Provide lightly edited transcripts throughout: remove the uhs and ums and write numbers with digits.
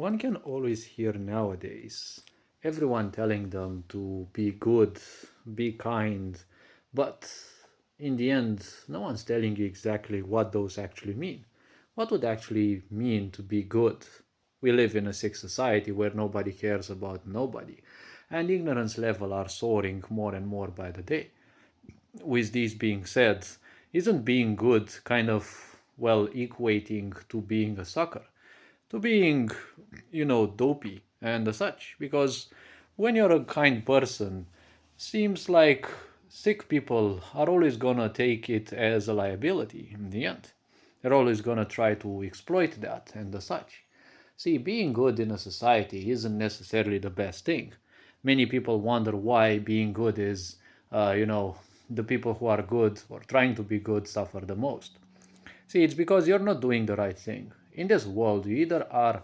One can always hear nowadays everyone telling them to be good, be kind, but in the end, no one's telling you exactly what those actually mean. What would actually mean to be good? We live in a sick society where nobody cares about nobody, and ignorance level are soaring more and more by the day. With this being said, isn't being good kind of, well, equating to being a sucker? To being, dopey and such? Because when you're a kind person, seems like sick people are always gonna take it as a liability in the end. They're always gonna try to exploit that and such. See, being good in a society isn't necessarily the best thing. Many people wonder why being good is, the people who are good or trying to be good suffer the most. See, it's because you're not doing the right thing. In this world, you either are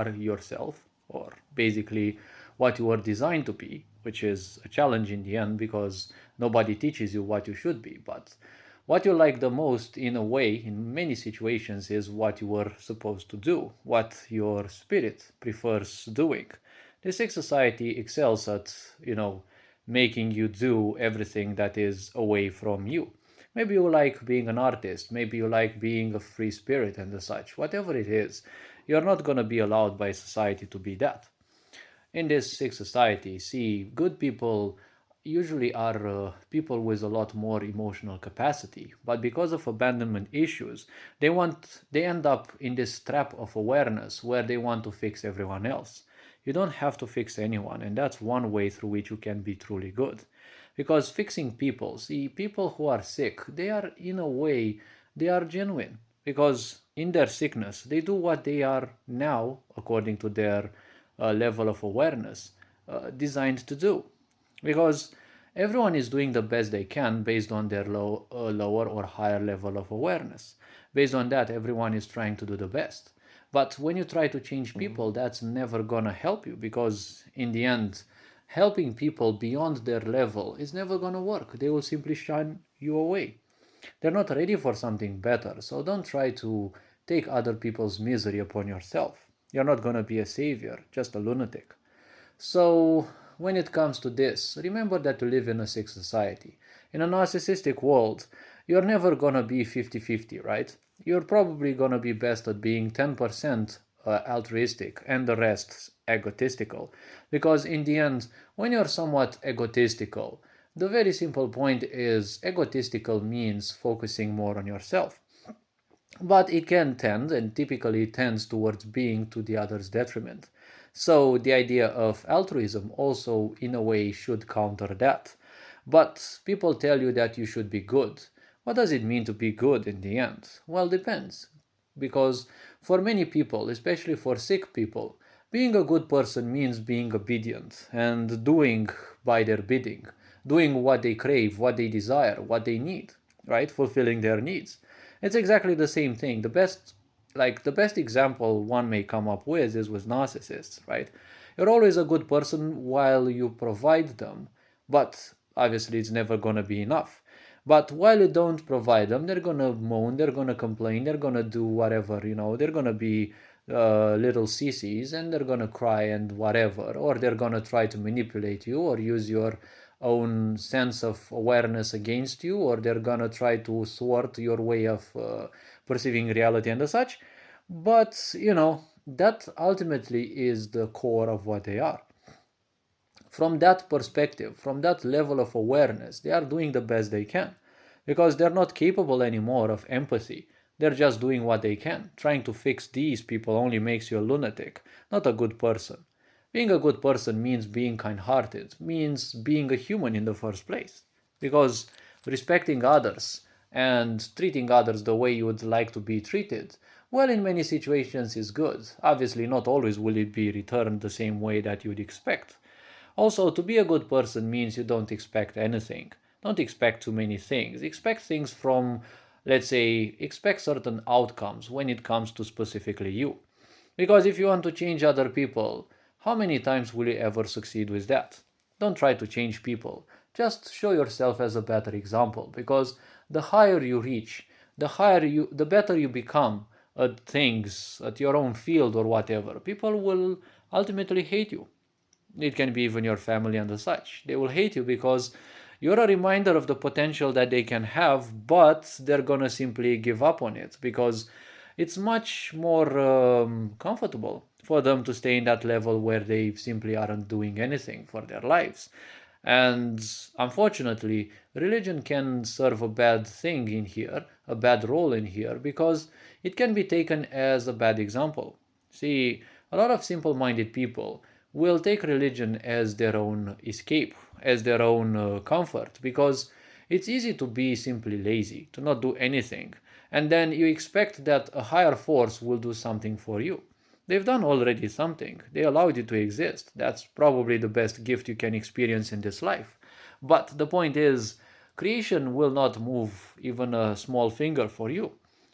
yourself or basically what you were designed to be, which is a challenge in the end because nobody teaches you what you should be. But what you like the most, in a way, in many situations, is what you were supposed to do, what your spirit prefers doing. The sick society excels at, making you do everything that is away from you. Maybe you like being an artist, maybe you like being a free spirit and such. Whatever it is, you're not going to be allowed by society to be that. In this sick society, see, good people usually are people with a lot more emotional capacity, but because of abandonment issues, they end up in this trap of awareness where they want to fix everyone else. You don't have to fix anyone, and that's one way through which you can be truly good. Because fixing people, see, people who are sick, they are, in a way, they are genuine. Because in their sickness, they do what they are now, according to their level of awareness, designed to do. Because everyone is doing the best they can based on their lower or higher level of awareness. Based on that, everyone is trying to do the best. But when you try to change people, that's never gonna help you because, in the end, helping people beyond their level is never gonna work. They will simply shun you away. They're not ready for something better, so don't try to take other people's misery upon yourself. You're not gonna be a savior, just a lunatic. So, when it comes to this, remember that you live in a sick society. In a narcissistic world, you're never gonna be 50-50, right? You're probably gonna be best at being 10% altruistic and the rest egotistical. Because in the end, when you're somewhat egotistical, the very simple point is egotistical means focusing more on yourself. But it can tend, and typically tends towards being to the other's detriment. So the idea of altruism also, in a way, should counter that. But people tell you that you should be good. What does it mean to be good in the end? Well, depends. Because for many people, especially for sick people, being a good person means being obedient and doing by their bidding, doing what they crave, what they desire, what they need, right? Fulfilling their needs. It's exactly the same thing. The best example one may come up with is with narcissists, right? You're always a good person while you provide them, but obviously it's never gonna be enough. But while you don't provide them, they're gonna moan, they're gonna complain, they're gonna do whatever, they're gonna be little sissies and they're gonna cry and whatever, or they're gonna try to manipulate you or use your own sense of awareness against you, or they're gonna try to thwart your way of perceiving reality and such. But that ultimately is the core of what they are. From that perspective, from that level of awareness, they are doing the best they can because they're not capable anymore of empathy. They're just doing what they can. Trying to fix these people only makes you a lunatic, not a good person. Being a good person means being kind hearted, means being a human in the first place. Because respecting others and treating others the way you would like to be treated, well, in many situations is good. Obviously, not always will it be returned the same way that you'd expect. Also, to be a good person means you don't expect anything. Don't expect too many things. Expect things from, let's say, expect certain outcomes when it comes to specifically you. Because if you want to change other people, how many times will you ever succeed with that? Don't try to change people. Just show yourself as a better example because the higher you reach, the better you become, at things, at your own field or whatever, people will ultimately hate you. It can be even your family and the such. They will hate you because you're a reminder of the potential that they can have, but they're gonna simply give up on it because it's much more comfortable for them to stay in that level where they simply aren't doing anything for their lives. And unfortunately, religion can serve a bad thing in here, a bad role in here, because it can be taken as a bad example. See, a lot of simple minded people will take religion as their own escape, as their own comfort, because it's easy to be simply lazy, to not do anything, and then you expect that a higher force will do something for you. They've done already something. They allowed you to exist. That's probably the best gift you can experience in this life. But the point is, creation will not move even a small finger for you.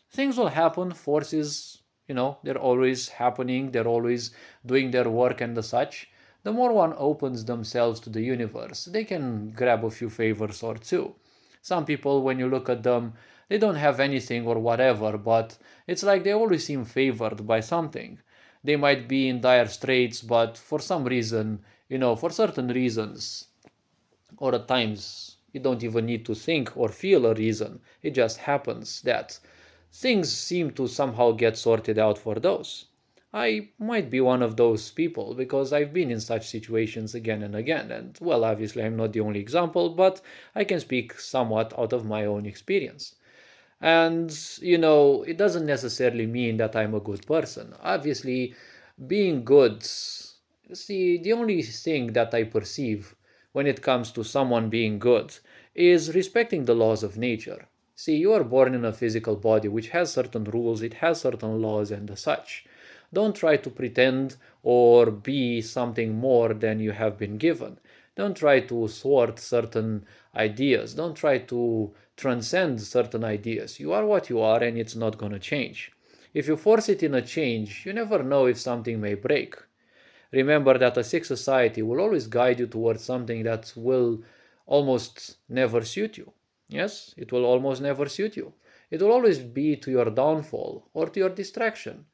Things will happen, forces, they're always happening, they're always doing their work and the such. The more one opens themselves to the universe, they can grab a few favors or two. Some people, when you look at them, they don't have anything or whatever, but it's like they always seem favored by something. They might be in dire straits, but for some reason, for certain reasons, or at times you don't even need to think or feel a reason, it just happens that things seem to somehow get sorted out for those. I might be one of those people because I've been in such situations again and again, and well, obviously, I'm not the only example, but I can speak somewhat out of my own experience. And, it doesn't necessarily mean that I'm a good person. Obviously, being good, see, the only thing that I perceive when it comes to someone being good is respecting the laws of nature. See, you are born in a physical body which has certain rules, it has certain laws and such. Don't try to pretend or be something more than you have been given. Don't try to thwart certain ideas. Don't try to transcend certain ideas. You are what you are and it's not going to change. If you force it in a change, you never know if something may break. Remember that a sick society will always guide you towards something that will almost never suit you. Yes, it will almost never suit you. It will always be to your downfall or to your distraction.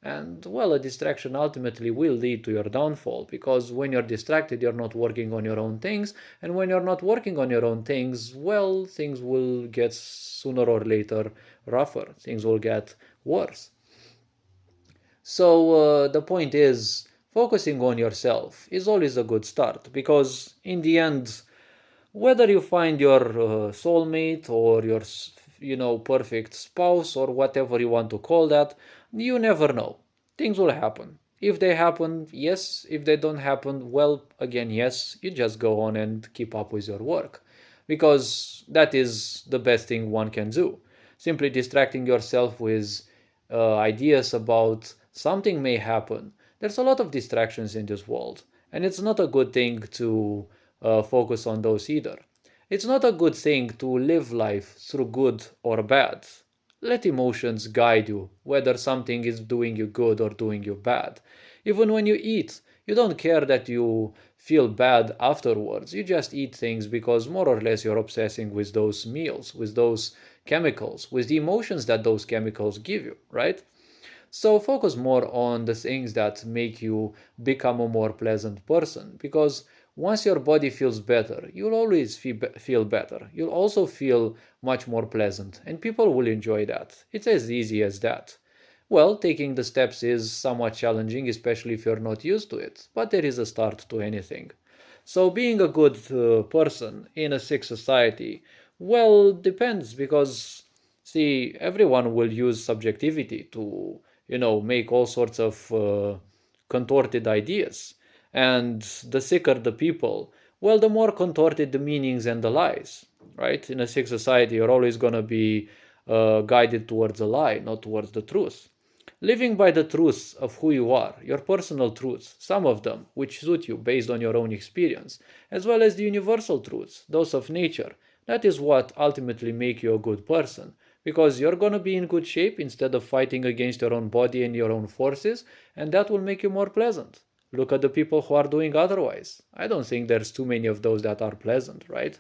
And well, a distraction ultimately will lead to your downfall because when you're distracted, you're not working on your own things. And when you're not working on your own things, well, things will get sooner or later rougher. Things will get worse. So the point is, focusing on yourself is always a good start because in the end, whether you find your soulmate or your perfect spouse or whatever you want to call that, you never know. Things will happen. If they happen, yes. If they don't happen, well, again, yes. You just go on and keep up with your work because that is the best thing one can do. Simply distracting yourself with ideas about something may happen. There's a lot of distractions in this world, and it's not a good thing to focus on those either. It's not a good thing to live life through good or bad. Let emotions guide you, whether something is doing you good or doing you bad. Even when you eat, you don't care that you feel bad afterwards. You just eat things because more or less you're obsessing with those meals, with those chemicals, with the emotions that those chemicals give you, right? So focus more on the things that make you become a more pleasant person because once your body feels better, you'll always feel better. You'll also feel much more pleasant and people will enjoy that. It's as easy as that. Well, taking the steps is somewhat challenging, especially if you're not used to it, but there is a start to anything. So being a good person in a sick society, well, depends because see, everyone will use subjectivity to, make all sorts of contorted ideas. And the sicker the people, well, the more contorted the meanings and the lies, right? In a sick society, you're always going to be guided towards a lie, not towards the truth. Living by the truths of who you are, your personal truths, some of them which suit you based on your own experience, as well as the universal truths, those of nature, that is what ultimately make you a good person. Because you're gonna be in good shape instead of fighting against your own body and your own forces, and that will make you more pleasant. Look at the people who are doing otherwise. I don't think there's too many of those that are pleasant, right?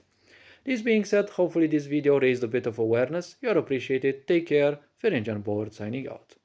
This being said, hopefully this video raised a bit of awareness. You're appreciated. Take care. Ferenc Board signing out.